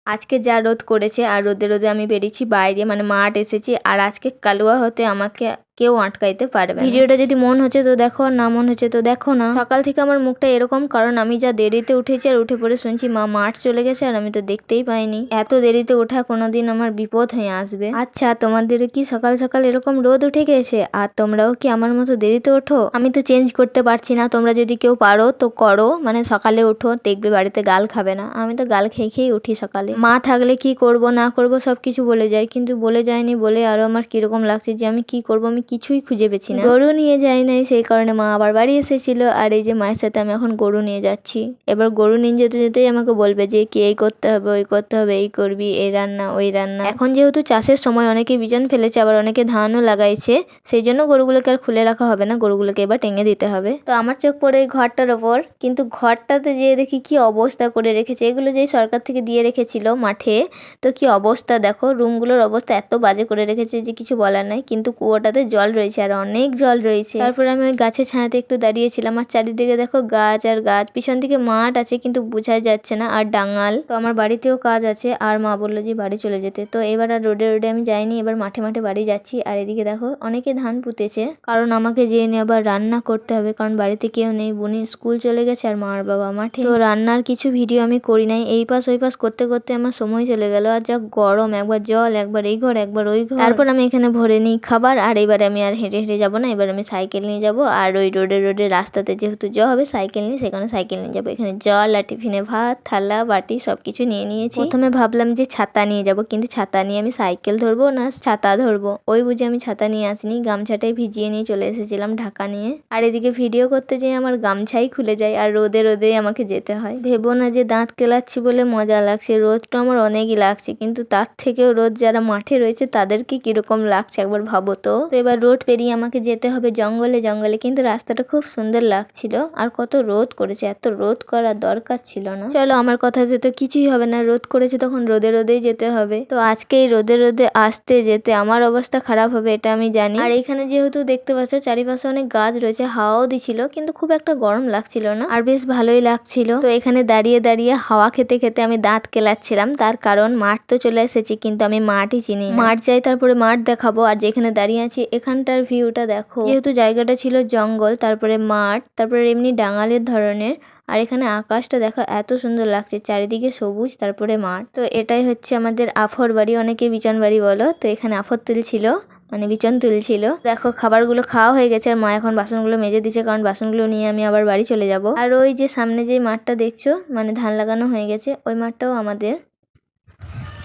আজকে যা রোদ করেছে, আর রোদে রোদে আমি বেরিয়েছি বাইরে, মানে মাঠ এসেছি, আর আজকে কালুয়া হতে আমাকে কেউ আটকাইতে পারবে না। ভিডিওটা যদি মন হচ্ছে তো দেখো, আর না মন হচ্ছে তো দেখো না। সকাল থেকে আমার মুখটা এরকম, কারণ আমি যা দেরিতে উঠেছি আর উঠে পড়ে শুনছি মা মাঠ চলে গেছে, আর আমি তো দেখতেই পাইনি। এত দেরিতে ওঠা কোনোদিন আমার বিপদ হয়ে আসবে। আচ্ছা, তোমাদের কি সকাল সকাল এরকম রোদ উঠে গেছে আর তোমরাও কি আমার মতো দেরিতে ওঠো? আমি তো চেঞ্জ করতে পারছি না, তোমরা যদি কেউ পারো তো করো, মানে সকালে ওঠো, দেখবে বাড়িতে গাল খাবে না। আমি তো গাল খেয়ে খেয়েই উঠি সকালে। মা থাকলে কি করব না করব সবকিছু বলে যায়, কিন্তু বলে যায়নি বলে আরো আমার কিরকম লাগছে যে আমি কি করব, আমি কিছুই খুঁজে পেছি না। গরু নিয়ে যাই নাই, সেই কারণে মা আবার বাড়ি এসেছিল, আর এই যে মায়ের সাথে আমি এখন গরু নিয়ে যাচ্ছি। এবার গরু নিয়ে যেতে যেতেই আমাকে বলবে যে কি এই করতে হবে, ওই করতে হবে, এই করবি, এই রান্না, ওই রান্না। এখন যেহেতু চাষের সময় অনেকে বিজন ফেলেছে, আবার অনেকে ধানও লাগাইছে, সেই জন্য গরুগুলোকে আর খুলে রাখা হবে না, গরুগুলোকে এবার টেঙে দিতে হবে। তো আমার চোখ পড়ে এই ঘরটার ওপর, কিন্তু ঘরটাতে যেয়ে দেখি কি অবস্থা করে রেখেছে। এগুলো যেই সরকার থেকে দিয়ে রেখেছিল মাঠে, তো কি অবস্থা দেখো, রুমগুলোর অবস্থা এত বাজে করে রেখেছে যে কিছু বলার নাই। কিন্তু কুয়োটাতে জল রয়েছে, আর অনেক জল রয়েছে। তারপরে আমি ওই গাছের ছায়াতে একটু দাঁড়িয়েছিলাম, আর চারিদিকে দেখো গাছ আর গাছ, পিছন দিকে মাঠ আছে কিন্তু বোঝাই যাচ্ছে না, আর ডাঙাল। তো আমার বাড়িতেও কাজ আছে, আর মা বললো যে বাড়ি চলে যেতে। তো এবার আর রোডে রোডে আমি যাইনি, এবার মাঠে মাঠে বাড়ি যাচ্ছি। আর এদিকে দেখো অনেকে ধান পুঁতেছে, কারণ আমাকে যেয়ে নিয়ে আবার রান্না করতে হবে, কারণ বাড়িতে কেউ নেই, বোনি স্কুল চলে গেছে আর মা আর বাবা মাঠে। তো রান্নার কিছু ভিডিও আমি করি নাই, এই পাশ ওই পাশ করতে করতে আমার সময় চলে গেল। আর যা গরম, একবার জল, একবার এই ঘর, একবার ওই ঘর। তারপর আমি এখানে ভরে নিই খাবার, আর এবারে আমি আর হেঁটে হেঁটে যাবো না, এবার আমি সাইকেল নিয়ে যাবো। আর ওই রোডে রোডে রাস্তাতে যেহেতু জ হবে সাইকেল নিয়ে, সেখানে সাইকেল নিয়ে যাবো। এখানে জল আর টিফিনে ভাত, থালা বাটি সবকিছু নিয়ে নিয়েছি। প্রথমে ভাবলাম যে ছাতা নিয়ে যাব, কিন্তু ছাতা নিয়ে আমি সাইকেল ধরবো না ছাতা ধরবো, ওই বুঝে আমি ছাতা নিয়ে আসিনি, গামছাটাই ভিজিয়ে নিয়ে চলে এসেছিলাম ঢাকা নিয়ে। আর এদিকে ভিডিও করতে যেয়ে আমার গামছাই খুলে যায়, আর রোদে রোদে আমাকে যেতে হয়। ভেবো না যে দাঁত কেলাচ্ছি বলে মজা লাগছে, রোদটা আমার অনেকই লাগছে, কিন্তু তার থেকেও রোদ যারা মাঠে রয়েছে তাদেরকে কিরকম লাগছে একবার ভাবো তো। এবার রোড পেরিয়ে আমাকে যেতে হবে জঙ্গলে জঙ্গলে, কিন্তু রাস্তাটা খুব সুন্দর লাগছিল। আর কত রোদ করেছে, এত রোদ করার দরকার ছিল না। চলো, আমার কথাতে তো কিছুই হবে না, রোদ করেছে তখন রোদে রোদেই যেতে হবে। তো আজকে এই রোদে রোদে আসতে যেতে আমার অবস্থা খারাপ হবে এটা আমি জানি। আর এখানে যেহেতু দেখতে পাচ্ছ চারিপাশে অনেক গাছ রয়েছে, হাওয়াও দিছিল, কিন্তু খুব একটা গরম লাগছিল না, আর বেশ ভালোই লাগছিল। তো এখানে দাঁড়িয়ে দাঁড়িয়ে হাওয়া খেতে খেতে আমি দাঁত কেলাচ্ছিলাম, তার কারণ মাঠ তো চলে এসেছি, কিন্তু আমি মাঠই চিনি না। মাঠ যাই, তারপরে মাঠ দেখাবো। আর যেখানে দাঁড়িয়ে আছি এখানটার ভিউটা দেখো, যেহেতু জায়গাটা ছিল জঙ্গল, তারপরে মাঠ, তারপরে এমনি ডাঙালের ধরনের, আর এখানে আকাশটা দেখো এত সুন্দর লাগছে, চারিদিকে সবুজ, তারপরে মাঠ। তো এটাই হচ্ছে আমাদের আফর বাড়ি, অনেকে বিচন বাড়ি বলো। তো এখানে আফর তুলছিল, মানে বিচন তুলছিল। দেখো খাবারগুলো খাওয়া হয়ে গেছে, আর মা এখন বাসনগুলো মেজে দিচ্ছে, কারণ বাসনগুলো নিয়ে আমি আবার বাড়ি চলে যাব। আর ওই যে সামনে যে মাঠটা দেখছো, মানে ধান লাগানো হয়ে গেছে, ওই মাঠটাও আমাদের।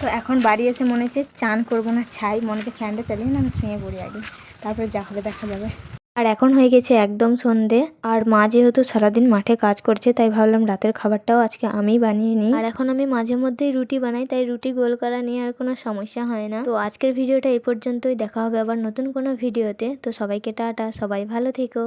তো এখন বাড়ি এসে মনে হচ্ছে চান করবো না, ছাই মনে হচ্ছে ফ্যানটা চালিয়ে না আমি শুয়ে পড়ি আগে, তারপরে যা হবে দেখা যাবে। আর এখন হয়ে গেছে একদম সন্ধে, আর মা যেহেতু সারাদিন মাঠে কাজ করছে, তাই ভাবলাম রাতের খাবারটাও আজকে আমি বানিয়ে নিই। আর এখন আমি মাঝে মধ্যেই রুটি বানাই, তাই রুটি গোল করা নিয়ে আর কোনো সমস্যা হয় না। তো আজকের ভিডিওটা এই পর্যন্তই, দেখা হবে আবার নতুন কোনো ভিডিওতে। তো সবাইকে টাটা, সবাই ভালো থেকো।